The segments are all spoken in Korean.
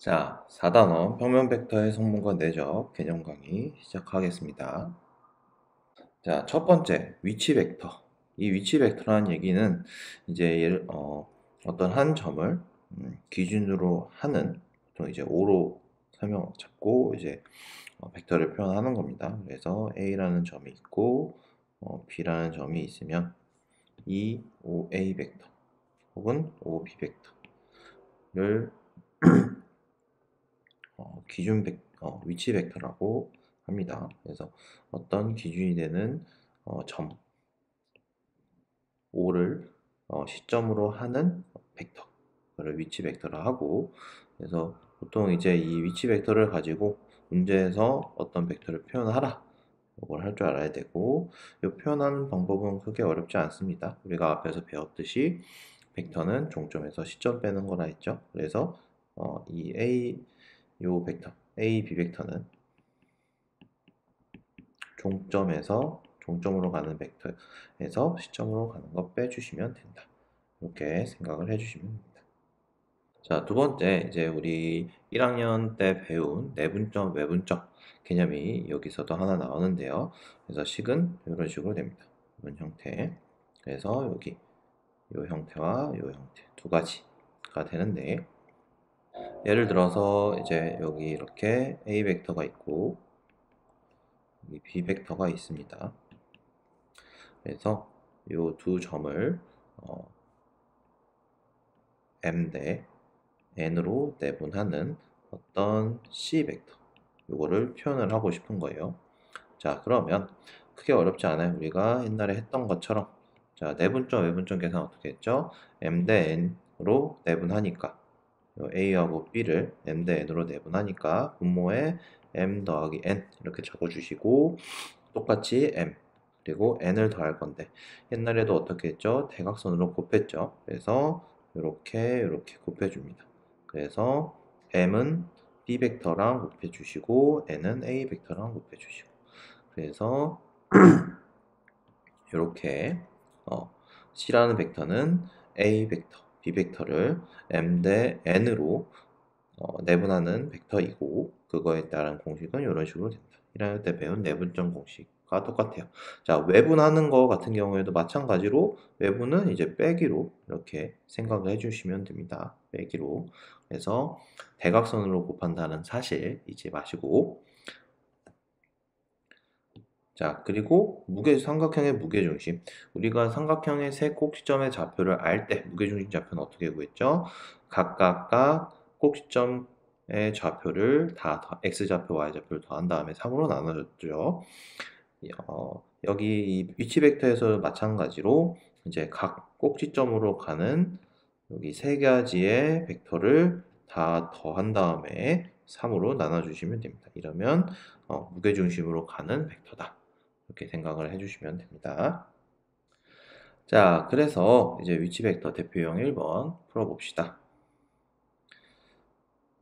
자, 4단원 평면 벡터의 성분과 내적 개념 강의 시작하겠습니다. 자, 첫 번째, 위치 벡터. 이 위치 벡터라는 얘기는 이제 어떤 한 점을 기준으로 하는, 보통 이제 O로 설명 잡고 이제 벡터를 표현하는 겁니다. 그래서 A라는 점이 있고 B라는 점이 있으면 이 OA 벡터 혹은 OB 벡터를 위치 벡터라고 합니다. 그래서 어떤 기준이 되는 점 O를 시점으로 하는 벡터를 위치 벡터라 하고, 그래서 보통 이제 이 위치 벡터를 가지고 문제에서 어떤 벡터를 표현하라, 이걸 할 줄 알아야 되고, 이 표현하는 방법은 크게 어렵지 않습니다. 우리가 앞에서 배웠듯이 벡터는 종점에서 시점 빼는 거라 했죠. 그래서 요 벡터 A, B 벡터는 종점으로 가는 벡터에서 시점으로 가는 거 빼주시면 된다. 이렇게 생각을 해주시면 됩니다. 자, 두 번째, 이제 우리 1학년 때 배운 내분점, 외분점 개념이 여기서도 하나 나오는데요. 그래서 식은 이런 식으로 됩니다. 이런 형태. 그래서 여기 이 형태와 이 형태 두 가지가 되는데, 예를 들어서 이제 여기 이렇게 A 벡터가 있고 여기 B 벡터가 있습니다. 그래서 이 두 점을 M 대 N으로 내분하는 어떤 C 벡터, 이거를 표현을 하고 싶은 거예요. 자, 그러면 크게 어렵지 않아요. 우리가 옛날에 했던 것처럼, 자, 내분점, 외분점 계산 어떻게 했죠? M 대 N으로 내분하니까 A하고 B를 M 대 N으로 내분하니까 분모에 M 더하기 N 이렇게 적어주시고, 똑같이 M 그리고 N을 더할 건데, 옛날에도 어떻게 했죠? 대각선으로 곱했죠. 그래서 이렇게 곱해줍니다. 그래서 M은 B 벡터랑 곱해주시고 N은 A 벡터랑 곱해주시고, 그래서 이렇게 C라는 벡터는 A 벡터, B 벡터를 M 대 N으로 내분하는 벡터이고, 그거에 따른 공식은 이런 식으로 됩니다. 1학년 때 배운 내분점 공식과 똑같아요. 자, 외분하는 거 같은 경우에도 마찬가지로 외분은 이제 빼기로 이렇게 생각을 해주시면 됩니다. 빼기로. 그래서 대각선으로 곱한다는 사실 잊지 마시고, 자, 그리고 삼각형의 무게중심. 우리가 삼각형의 세 꼭지점의 좌표를 알 때 무게중심 좌표는 어떻게 구했죠? 각각 꼭지점의 좌표를 x좌표, y좌표를 더한 다음에 3으로 나눠줬죠. 여기 이 위치 벡터에서 마찬가지로 이제 각 꼭지점으로 가는 여기 세 가지의 벡터를 다 더한 다음에 3으로 나눠주시면 됩니다. 이러면 무게중심으로 가는 벡터다, 이렇게 생각을 해주시면 됩니다. 자, 그래서 이제 위치 벡터 대표형 1번 풀어봅시다.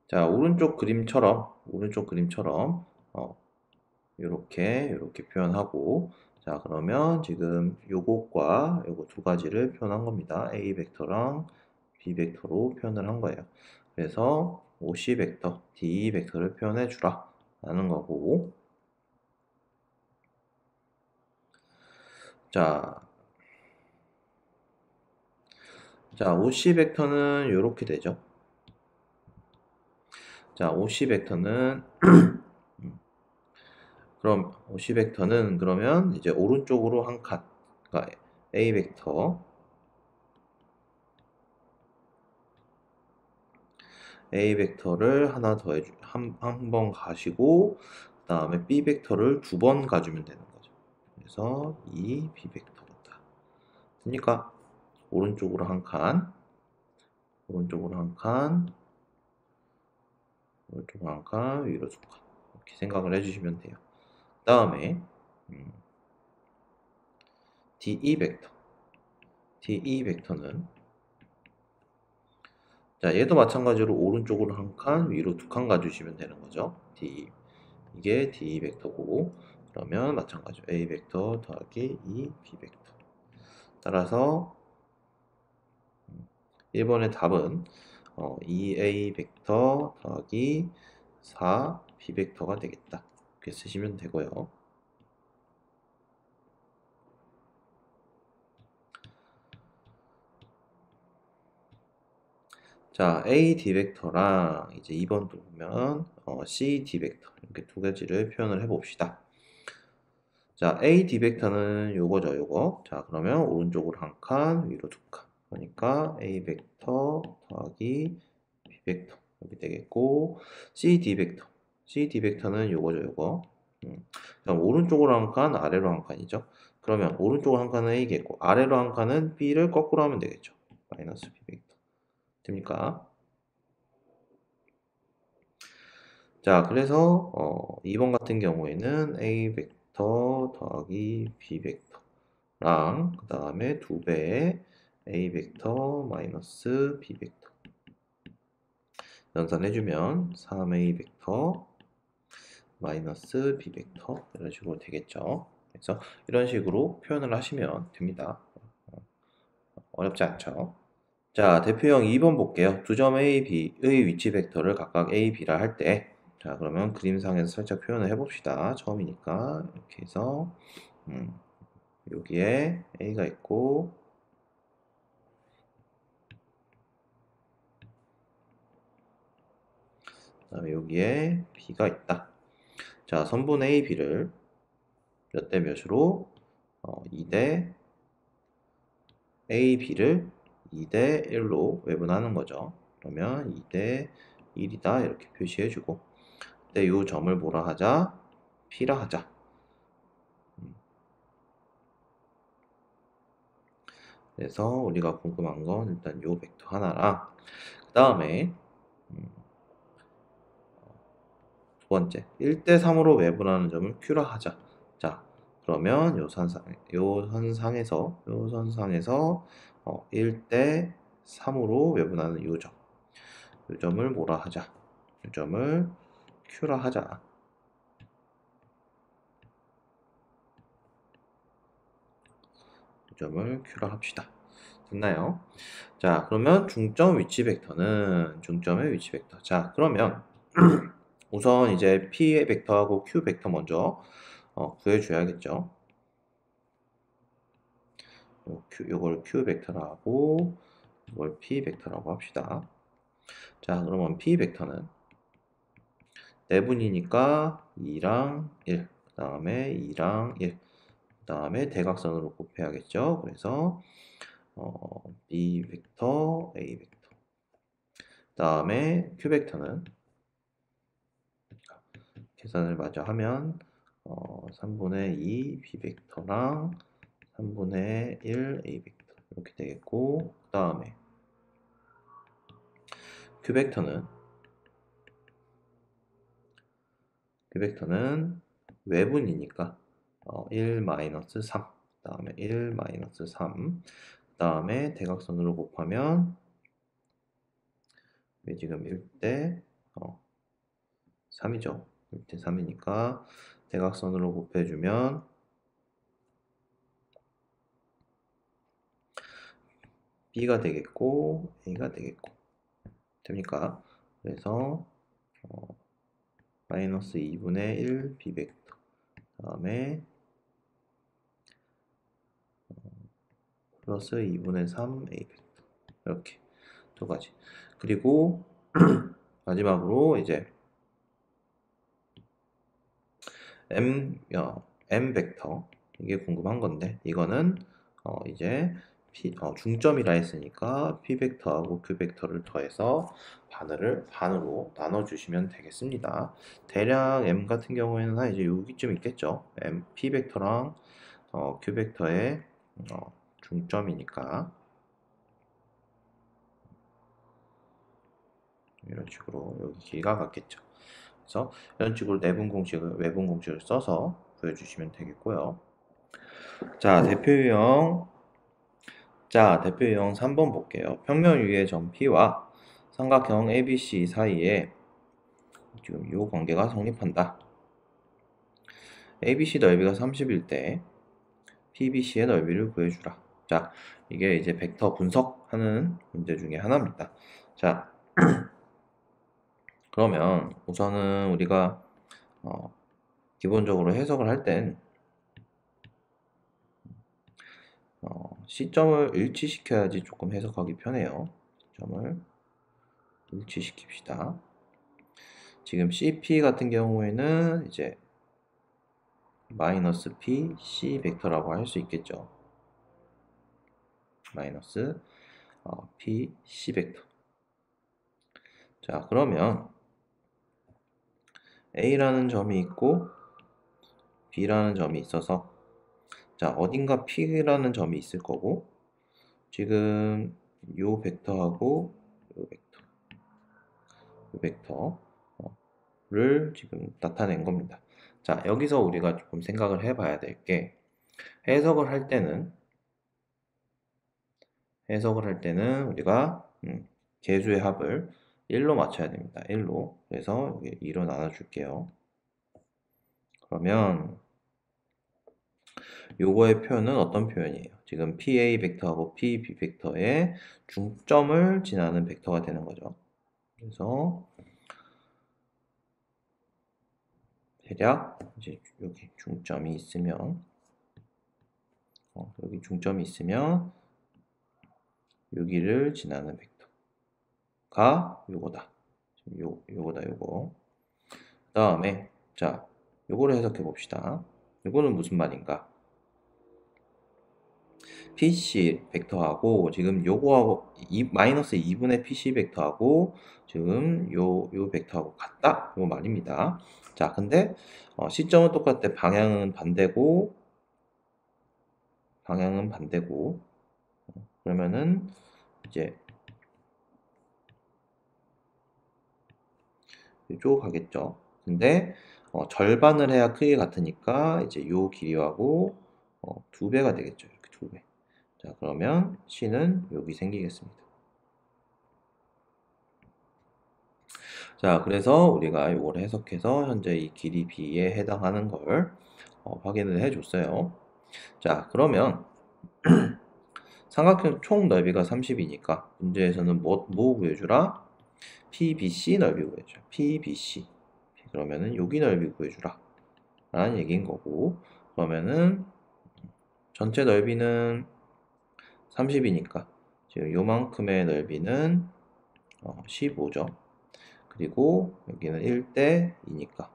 자, 오른쪽 그림처럼 이렇게 표현하고, 자, 그러면 지금 요것과 요거 두 가지를 표현한 겁니다. A 벡터랑 B 벡터로 표현을 한 거예요. 그래서 OC 벡터, D 벡터를 표현해 주라 라는 거고, 자, OC 벡터는 이렇게 되죠. 자, OC 벡터는 그럼 OC 벡터는 그러면 이제 오른쪽으로 한 칸, 그러니까 A 벡터를 하나 더 한 번 가시고, 그 다음에 B 벡터를 두 번 가주면 되는 거죠. 그래서 이 B 벡터다. 그러니까 오른쪽으로 한 칸, 오른쪽으로 한 칸, 오른쪽으로 한 칸, 위로 두 칸, 이렇게 생각을 해주시면 돼요. 그 다음에 DE 벡터는 자, 얘도 마찬가지로 오른쪽으로 한 칸, 위로 두 칸 가주시면 되는 거죠. DE. 이게 DE 벡터고, 그러면 마찬가지로 A 벡터 더하기 E, B 벡터. 따라서 1번의 답은 2a 벡터 더하기 4b 벡터가 되겠다. 이렇게 쓰시면 되고요. 자, a d 벡터랑 이제 2번도 보면 c d 벡터 이렇게 두 가지를 표현을 해봅시다. 자, a d 벡터는 요거죠, 요거. 자, 그러면 오른쪽으로 한 칸, 위로 두 칸. 그러니까 a 벡터 더하기 b 벡터 이렇게 되겠고, c d 벡터. c d 벡터는 요거죠, 요거. 자, 오른쪽으로 한 칸, 아래로 한 칸이죠. 그러면 오른쪽으로 한 칸은 a겠고, 아래로 한 칸은 b를 거꾸로 하면 되겠죠. 마이너스 b 벡터. 됩니까? 자, 그래서 2번 같은 경우에는 a 벡터 더하기 b 벡터랑 그 다음에 2배의 a 벡터 마이너스 b 벡터 연산해주면 3a 벡터 마이너스 b 벡터 이런 식으로 되겠죠. 그래서 이런 식으로 표현을 하시면 됩니다. 어렵지 않죠. 자, 대표형 2번 볼게요. 두 점 A, B의 위치 벡터를 각각 A, B라 할 때, 자, 그러면 그림상에서 살짝 표현을 해봅시다. 처음이니까. 이렇게 해서, 여기에 A가 있고, 그 다음에 여기에 B가 있다. 자, 선분 A, B를 몇 대 몇으로? 2대 A, B를 2대 1로 외분하는 거죠. 그러면 2대 1이다. 이렇게 표시해주고, 이 점을 뭐라 하자? P라 하자. 그래서 우리가 궁금한 건 일단 요 벡터 하나랑 그 다음에 두 번째 1대 3으로 외분하는 점을 Q라 하자. 자, 그러면 요 선상에서 1대 3으로 외분하는 요 점을 뭐라 하자. 요 점을 Q라 하자. 요 점을 Q라 합시다. 됐나요? 자, 그러면 중점 위치 벡터는 중점의 위치 벡터. 자, 그러면 우선 이제 P의 벡터하고 Q 벡터 먼저 구해줘야겠죠. 요걸 Q 벡터라고 이걸 P 벡터라고 합시다. 자, 그러면 P 벡터는 내분이니까 2랑 1, 그 다음에 2랑 1, 그 다음에 대각선으로 곱해야겠죠. 그래서 B 벡터, A 벡터. 그 다음에 Q 벡터는 계산을 마저 하면 3분의 2 B 벡터랑 3분의 1 A 벡터 이렇게 되겠고, 그 다음에 Q 벡터는 외분이니까 1-3, 그 다음에 1-3, 그 다음에 대각선으로 곱하면 지금 1대 3이죠. 1대 3이니까 대각선으로 곱해주면 B가 되겠고 A가 되겠고 됩니까? 그래서 마이너스 2분의 1 B 벡터 그 다음에 플러스 2분의 3 A 벡터 이렇게 두 가지. 그리고 마지막으로 이제 M 벡터 이게 궁금한 건데 이거는 이제 중점이라 했으니까 P 벡터하고 Q 벡터를 더해서 반으로 나눠주시면 되겠습니다. 대략 M 같은 경우에는 한 이제 여기쯤 있겠죠. P 벡터랑 Q 벡터의 중점이니까 이런 식으로 여기 길이가 같겠죠. 그래서 이런 식으로 외분 공식을 써서 구해주시면 되겠고요. 자, 대표 유형 3번 볼게요. 평면 위의 점 P와 삼각형 ABC 사이에 지금 이 관계가 성립한다. ABC 넓이가 30일 때 PBC의 넓이를 구해주라. 자, 이게 이제 벡터 분석하는 문제 중에 하나입니다. 자, 그러면 우선은 우리가 기본적으로 해석을 할 땐 시점을 일치시켜야지 조금 해석하기 편해요. 시점을 일치시킵시다. 지금 CP 같은 경우에는 이제 마이너스 P, C 벡터라고 할 수 있겠죠. 마이너스 P, C 벡터. 자, 그러면 A라는 점이 있고 B라는 점이 있어서 자, 어딘가 P라는 점이 있을 거고 지금 요 벡터하고 요 벡터를 지금 나타낸 겁니다. 자, 여기서 우리가 조금 생각을 해봐야 될 게 해석을 할 때는 우리가 개수의 합을 1로 맞춰야 됩니다. 1로. 그래서 여기 2로 나눠줄게요. 그러면 요거의 표현은 어떤 표현이에요? 지금 PA 벡터하고 PB 벡터의 중점을 지나는 벡터가 되는 거죠. 그래서 대략 이제 여기 중점이 있으면 여기 중점이 있으면 여기를 지나는 벡터가 요거다. 요거다 요거. 그 다음에 자 요거를 해석해 봅시다. 요거는 무슨 말인가? PC 벡터하고 지금 요거하고 마이너스 2분의 PC 벡터하고 지금 요 벡터하고 같다 요 말입니다. 자, 근데 시점은 똑같대. 방향은 반대고 그러면은 이제 이쪽 가겠죠. 근데 절반을 해야 크기가 같으니까 이제 요 길이하고 2배가 되겠죠. 이렇게 2배. 자, 그러면 C는 여기 생기겠습니다. 자, 그래서 우리가 이걸 해석해서 현재 이 길이 B에 해당하는 걸 확인을 해줬어요. 자, 그러면 삼각형 총 넓이가 30이니까 문제에서는 뭐 구해주라? PBC 넓이 구해줘. PBC. 그러면은 여기 넓이 구해주라. 라는 얘기인 거고, 그러면은 전체 넓이는 30이니까 지금 요만큼의 넓이는 15죠. 그리고 여기는 1대 2니까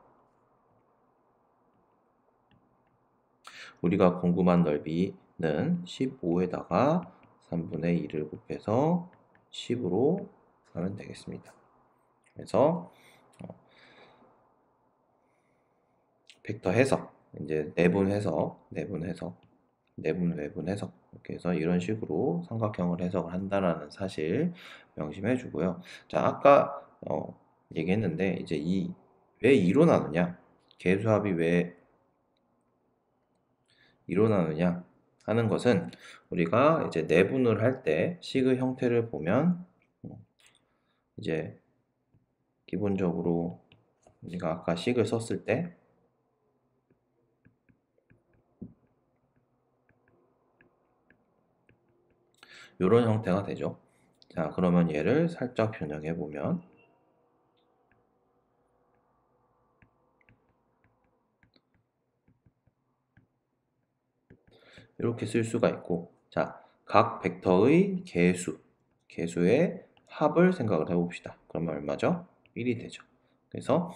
우리가 궁금한 넓이는 15에다가 3분의 2를 곱해서 10으로 하면 되겠습니다. 그래서 벡터 해석, 이제 내분 해석 내분 외분 해석 이렇게 해서 이런 식으로 삼각형을 해석을 한다라는 사실 명심해 주고요. 자, 아까 얘기했는데 이제 왜 2로 나누냐? 개수합이 왜 2로 나누냐 하는 것은 우리가 이제 내분을 할 때 식의 형태를 보면 이제 기본적으로 우리가 아까 식을 썼을 때 이런 형태가 되죠. 자, 그러면 얘를 살짝 변형해 보면 이렇게 쓸 수가 있고, 자, 각 벡터의 개수의 합을 생각을 해봅시다. 그러면 얼마죠? 1이 되죠. 그래서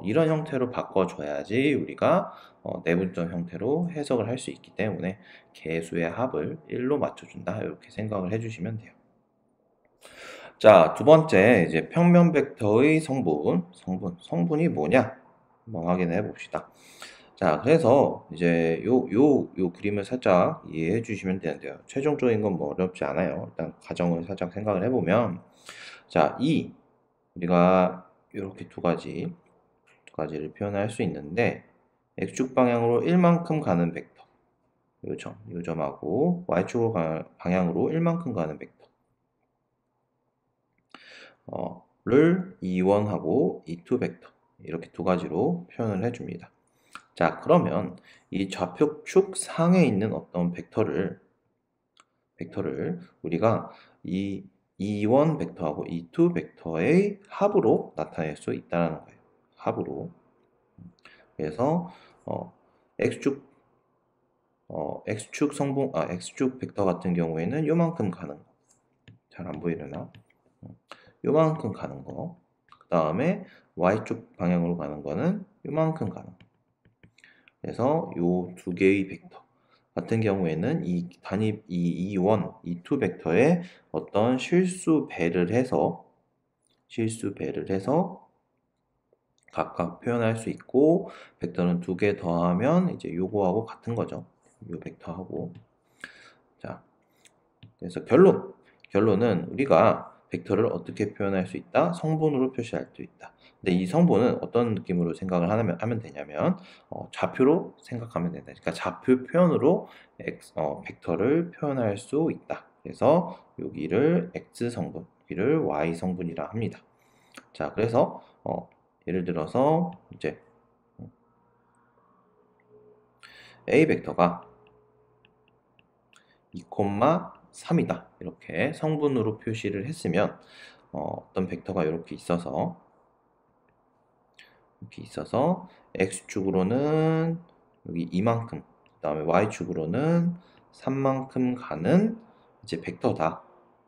이런 형태로 바꿔줘야지 우리가 내분점 형태로 해석을 할 수 있기 때문에 개수의 합을 1로 맞춰준다. 이렇게 생각을 해주시면 돼요. 자, 두 번째 이제 평면 벡터의 성분이 뭐냐? 한번 확인해 봅시다. 자, 그래서 이제 요 그림을 살짝 이해해 주시면 되는데요. 최종적인 건 뭐 어렵지 않아요. 일단 가정을 살짝 생각을 해보면, 자, 우리가 이렇게 두 가지를 표현할 수 있는데, x축 방향으로 1만큼 가는 벡터, 요 점하고 y축 방향으로 1만큼 가는 벡터, 를 E1하고 E2 벡터, 이렇게 두 가지로 표현을 해줍니다. 자, 그러면 이 좌표축 상에 있는 어떤 벡터를 우리가 이 E1 벡터하고 E2 벡터의 합으로 나타낼 수 있다는 거예요. 합으로. 그래서 x축 x축 벡터 같은 경우에는 요만큼 가는 거. 잘 안 보이려나? 요만큼 가는 거. 그 다음에 y축 방향으로 가는 거는 요만큼 가는 거. 그래서 요 두 개의 벡터 같은 경우에는 이 단위 E1, E2 벡터에 어떤 실수 배를 해서 각각 표현할 수 있고, 벡터는 두 개 더하면 이제 요거하고 같은 거죠. 요 벡터하고. 자, 그래서 결론은 우리가 벡터를 어떻게 표현할 수 있다? 성분으로 표시할 수 있다. 근데 이 성분은 어떤 느낌으로 생각을 하면 되냐면 좌표로 생각하면 된다. 그러니까 좌표 표현으로 벡터를 표현할 수 있다. 그래서 여기를 x 성분, 여기를 y 성분이라 합니다. 자, 그래서 예를 들어서 이제 A 벡터가 2,3이다. 이렇게 성분으로 표시를 했으면 어떤 벡터가 이렇게 있어서 x축으로는 여기 이만큼, 그 다음에 y축으로는 3만큼 가는 이제 벡터다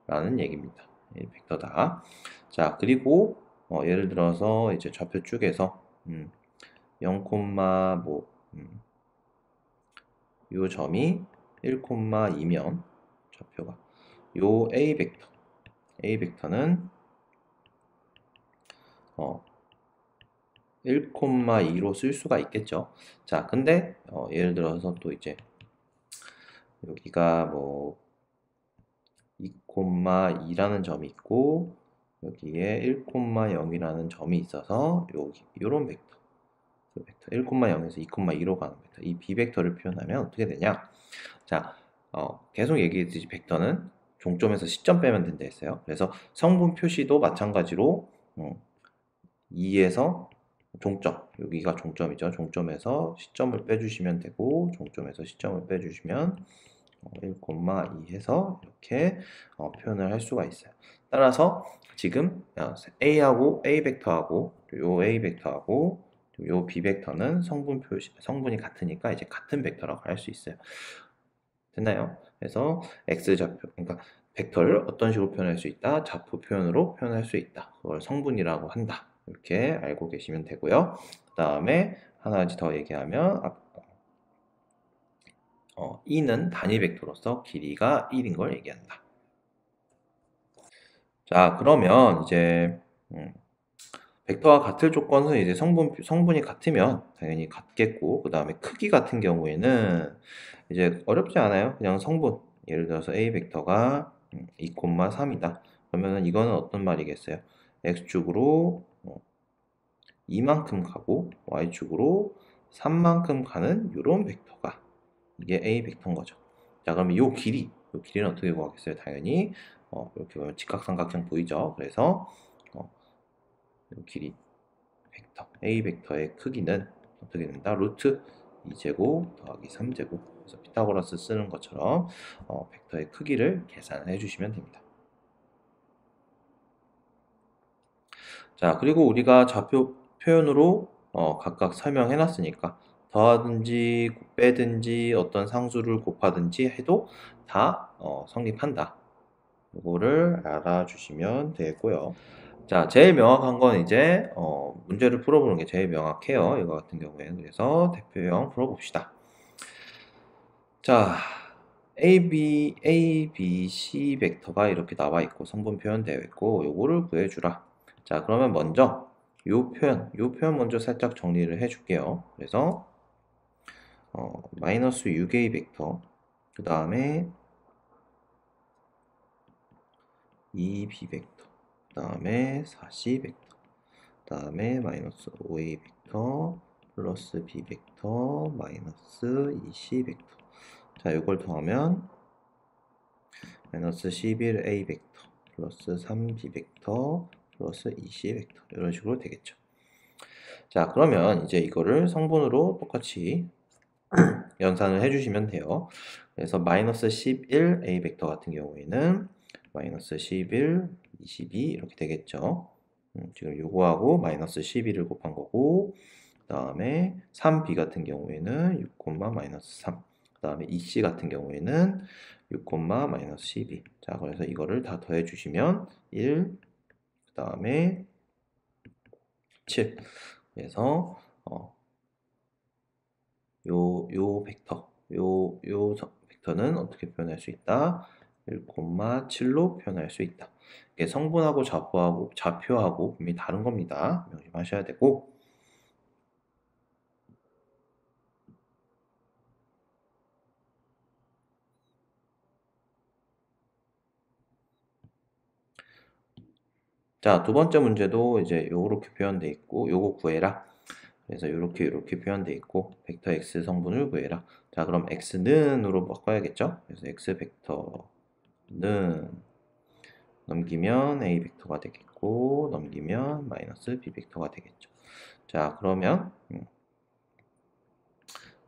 라는 얘기입니다. 벡터다. 자, 그리고 예를 들어서 이제 좌표 쪽에서 0, 요 점이 1,2면 좌표가 요 A 벡터는 1,2로 쓸 수가 있겠죠. 자, 근데 예를 들어서 또 이제 여기가 뭐 2,2라는 점이 있고 여기에 1,0이라는 점이 있어서 여기 요런 벡터 1,0에서 2,2로 가는 벡터, 이 비벡터를 표현하면 어떻게 되냐? 자, 계속 얘기했듯이 벡터는 종점에서 시점 빼면 된다 했어요. 그래서 성분 표시도 마찬가지로 2에서 종점, 여기가 종점이죠. 종점에서 시점을 빼주시면 되고, 종점에서 시점을 빼주시면 1,2 해서 이렇게 표현을 할 수가 있어요. 따라서 지금 A하고 A 벡터하고 요 A 벡터하고 요 B 벡터는 성분이 같으니까 이제 같은 벡터라고 할 수 있어요. 됐나요? 그래서 X좌표, 그러니까 벡터를 어떤 식으로 표현할 수 있다? 좌표 표현으로 표현할 수 있다. 그걸 성분이라고 한다. 이렇게 알고 계시면 되고요. 그 다음에 하나씩 더 얘기하면 E는 단위 벡터로서 길이가 1인 걸 얘기한다. 자, 그러면 이제 벡터와 같을 조건은 이제 성분이 같으면 당연히 같겠고, 그 다음에 크기 같은 경우에는 이제 어렵지 않아요. 그냥 성분. 예를 들어서 A 벡터가 2,3이다. 그러면은 이거는 어떤 말이겠어요? X축으로 이만큼 가고 Y축으로 3만큼 가는 이런 벡터가 이게 A 벡터인 거죠. 자, 그러면 요 길이는 어떻게 구하겠어요? 당연히 이렇게 보면 직각삼각형 보이죠? 그래서 요 길이 벡터 A 벡터의 크기는 어떻게 된다? 루트 2제곱 더하기 3제곱. 그래서 피타고라스 쓰는 것처럼 벡터의 크기를 계산해 주시면 됩니다. 자, 그리고 우리가 좌표 표현으로 각각 설명해 놨으니까 더하든지 빼든지 어떤 상수를 곱하든지 해도 다 성립한다. 이거를 알아주시면 되고요. 자, 제일 명확한 건 이제 문제를 풀어보는 게 제일 명확해요. 이거 같은 경우에는. 그래서 대표형 풀어봅시다. 자, A, B, C 벡터가 이렇게 나와 있고 성분 표현되어 있고 요거를 구해주라. 자, 그러면 먼저 요 표현 먼저 살짝 정리를 해줄게요. 그래서 마이너스 6A 벡터, 그 다음에 2B 벡터, 그 다음에 4C 벡터, 그 다음에 마이너스 5A 벡터, 플러스 B 벡터, 마이너스 2C 벡터. 자, 이걸 더하면 마이너스 11A 벡터, 플러스 3B 벡터, 플러스 2C 벡터. 이런 식으로 되겠죠. 자, 그러면 이제 이거를 성분으로 똑같이 연산을 해주시면 돼요. 그래서 마이너스 11A 벡터 같은 경우에는 마이너스 11, 22 이렇게 되겠죠. 지금 요거하고 마이너스 12를 곱한 거고, 그 다음에 3b 같은 경우에는 6, 마이너스 3. 그 다음에 2c 같은 경우에는 6, 마이너스 12. 자, 그래서 이거를 다 더해 주시면 1, 그 다음에 7. 그래서 요 벡터는 어떻게 표현할 수 있다? 1,7로 표현할 수 있다. 이게 성분하고 좌표하고 분명히 다른 겁니다. 명심하셔야 되고, 자, 두 번째 문제도 이제 요렇게 표현돼 있고, 요거 구해라. 그래서 요렇게 표현돼 있고, 벡터 x 성분을 구해라. 자, 그럼 x는으로 바꿔야겠죠? 그래서 x 벡터는 넘기면 a 벡터가 되겠고, 넘기면 마이너스 b 벡터가 되겠죠. 자, 그러면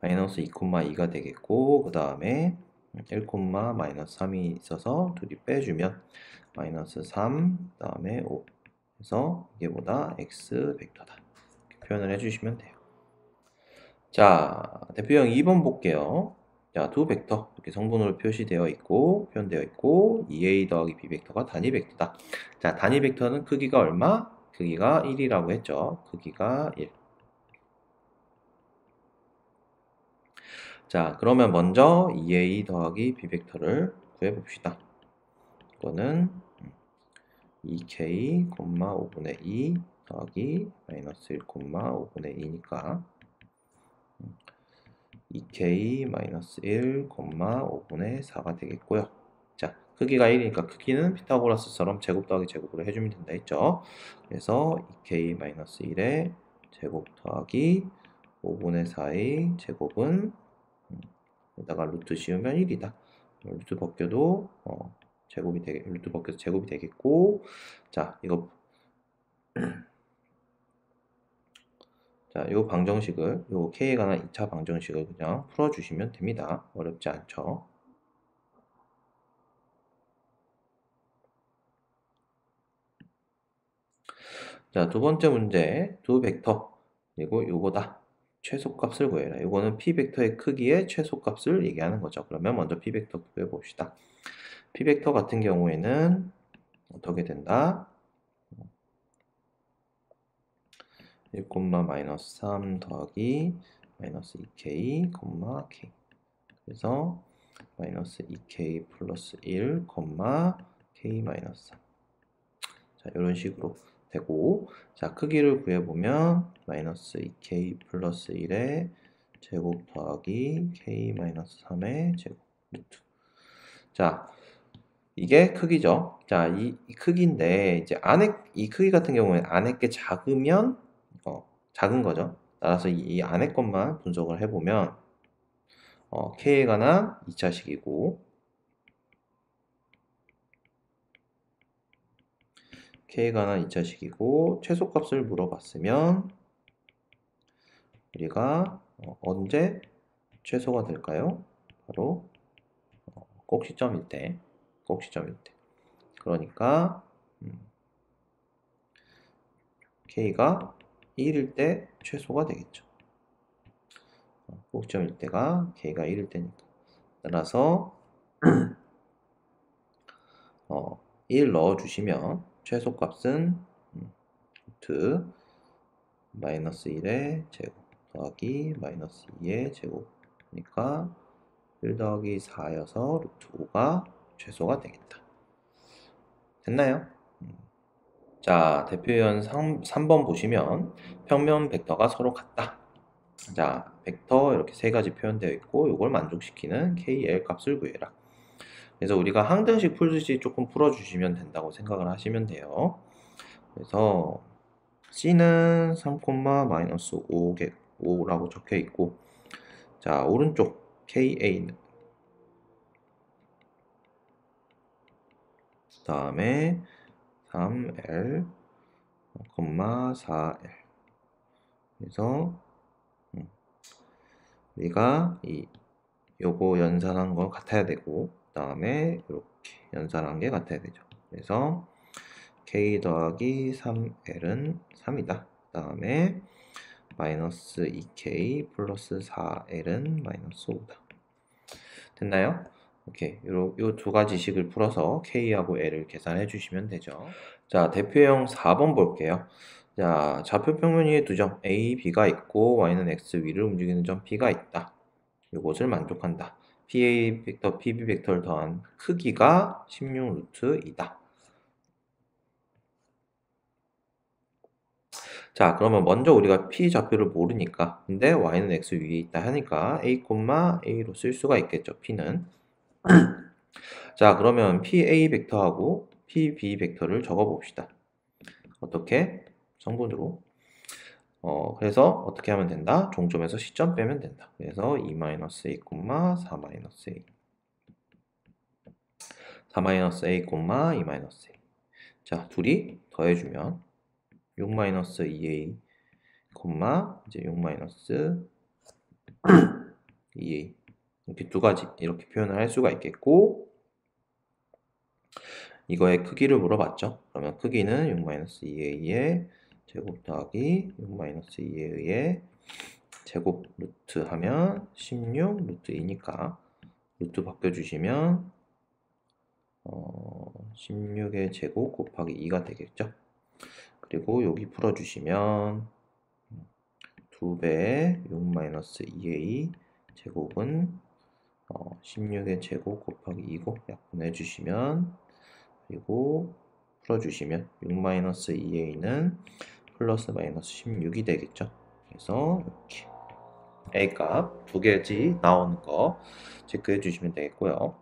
마이너스 2,2가 되겠고, 그 다음에 1, 마이너스 3이 있어서 둘이 빼주면 마이너스 3, 그 다음에 5. 그래서 이게 보다 x 벡터다. 이렇게 표현을 해주시면 돼요. 자, 대표형 2번 볼게요. 자, 두 벡터 이렇게 성분으로 표현되어 있고 2a 더하기 b 벡터가 단위 벡터다. 자, 단위 벡터는 크기가 얼마? 크기가 1이라고 했죠. 크기가 1. 자, 그러면 먼저 2a 더하기 b 벡터를 구해봅시다. 이거는 2k, 5분의 2 더하기 마이너스 1, 5분의 2니까 2k 마이너스 1, 5분의 4가 되겠고요. 자, 크기가 1이니까 크기는 피타고라스처럼 제곱 더하기 제곱으로 해주면 된다 했죠. 그래서 2k 마이너스 1의 제곱 더하기 5분의 4의 제곱은 여기다가 루트 씌우면 1이다. 루트 벗겨도 루트 벗겨서 제곱이 되겠고, 자, 이거 자, 요 방정식을, 요 k에 관한 2차 방정식을 그냥 풀어주시면 됩니다. 어렵지 않죠? 자, 두 번째 문제, 두 벡터, 그리고 요거다. 최소값을 구해라. 요거는 p 벡터의 크기의 최소값을 얘기하는 거죠. 그러면 먼저 p 벡터 구해봅시다. p 벡터 같은 경우에는 어떻게 된다? 1, 마이너스 3 더하기 마이너스 2k, k. 그래서 마이너스 2k 플러스 1, k 마이너스 3. 자, 이런 식으로 되고, 자, 크기를 구해보면 마이너스 2k 플러스 1의 제곱 더하기 k 마이너스 3의 제곱 루트. 자, 이게 크기죠. 자, 이 크기인데 이제 이 크기 같은 경우에 안에 게 작으면 작은 거죠. 따라서 이 안에 것만 분석을 해보면 k에 관한 2차식이고 k에 관한 2차식이고 최소값을 물어봤으면 우리가 언제 최소가 될까요? 바로 꼭지점일 때 그러니까 k가 1일 때 최소가 되겠죠. 꼭지점일 때가 k가 1일 때니까 따라서 1 넣어주시면 최소값은 루트 마이너스 1의 제곱 더하기 마이너스 2의 제곱이니까 1 더하기 4여서 루트 5가 최소가 되겠다. 됐나요? 자, 대표현 3번 보시면 평면 벡터가 서로 같다. 자, 벡터 이렇게 세 가지 표현되어 있고 이걸 만족시키는 KL 값을 구해라. 그래서 우리가 항등식 풀듯이 조금 풀어주시면 된다고 생각을 하시면 돼요. 그래서 C는 3, 마이너스 5라고 적혀 있고, 자, 오른쪽 KA는 그 다음에 3L, 4L. 그래서 우리가 요거 연산한 거 같아야 되고, 그 다음에 이렇게 연산한 게 같아야 되죠. 그래서 k 더하기 3l은 3이다. 그 다음에 마이너스 2k 플러스 4l은 마이너스 5다. 됐나요? 오케이. 요 두 가지 식을 풀어서 k하고 l을 계산해 주시면 되죠. 자, 대표형 4번 볼게요. 자, 좌표 평면 위에 두 점 a, b가 있고 y는 x 위를 움직이는 점 b가 있다. 이것을 만족한다. PA 벡터, PB 벡터를 더한 크기가 16 루트 2다. 자, 그러면 먼저 우리가 P 좌표를 모르니까, 근데 Y는 X 위에 있다 하니까 A, A로 쓸 수가 있겠죠, P는. 자, 그러면 PA 벡터하고 PB 벡터를 적어 봅시다. 어떻게? 성분으로. 그래서 어떻게 하면 된다? 종점에서 시점 빼면 된다. 그래서 2-A, 4-A. 4-A, 2-A. 자, 둘이 더해주면 6-2A, 이제 6-2A. 이렇게 두 가지 이렇게 표현을 할 수가 있겠고, 이거의 크기를 물어봤죠. 그러면 크기는 6-2A의 제곱 더하기 6-2A의 제곱 루트 하면 16 루트 2니까 루트 바꿔주시면 16의 제곱 곱하기 2가 되겠죠. 그리고 여기 풀어주시면 2배의 6-2A 제곱은 16의 제곱 곱하기 2고 약분해 주시면, 그리고 풀어주시면 6-2A는 플러스 마이너스 16이 되겠죠. 그래서 이렇게 A 값 두 개지 나오는 거 체크해 주시면 되겠고요.